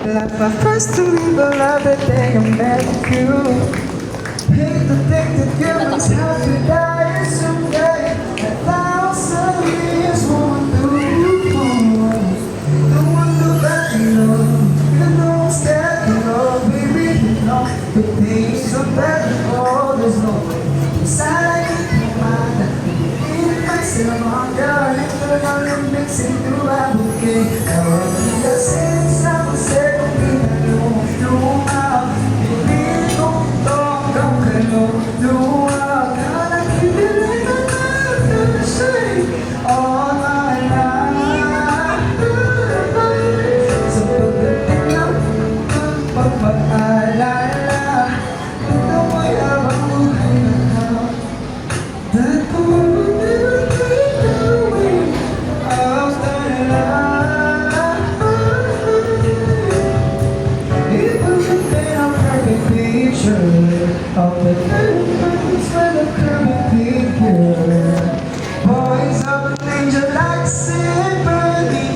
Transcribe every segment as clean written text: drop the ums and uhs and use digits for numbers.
Like my first to leave the love that day I met you. Hate to think that you must have to die someday. 1,000 years won't do. Don't want to let you know. You know I'm scared, you know, baby, you know. The things are better, oh, there's no way. Inside your mind, in myself, I'm going through my mixing through my bouquet. Now I'm in the same sound, say. Of the things when the curvy figure. Boys of an angel like symphony.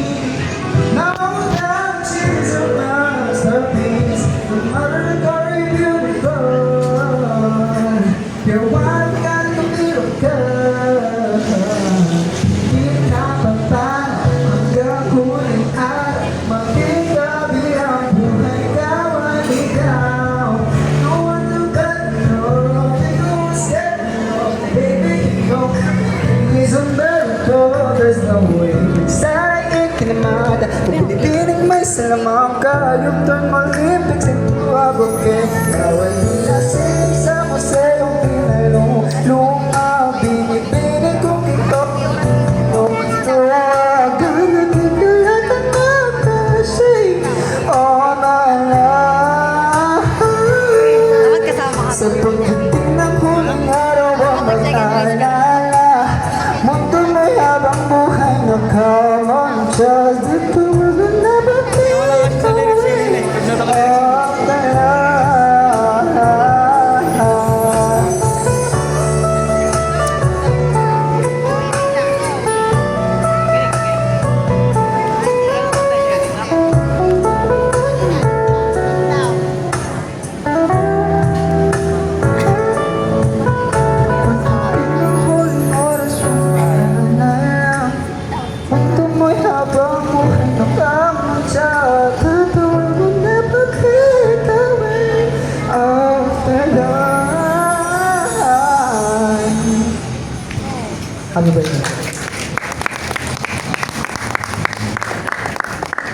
No doubt she's a masterpiece. The murdery beautiful. Your wife got the little girl. Kita paano hanggang huling araw. Magkitabi ang buhay kawan ikaw. There's no way sa ikinamada. Pinipinig may salamang kayong doon Olympics at tuwagog eh. Kawal nasin sa museyong pinalong lumaw. Binipinig kong ito tuwagan at ikalat ang makasay all my life. Sa pagdating ng hulang araw ang mag-alala. Mundo may habang buhay na common just the two will never be away of the Ano ba yun?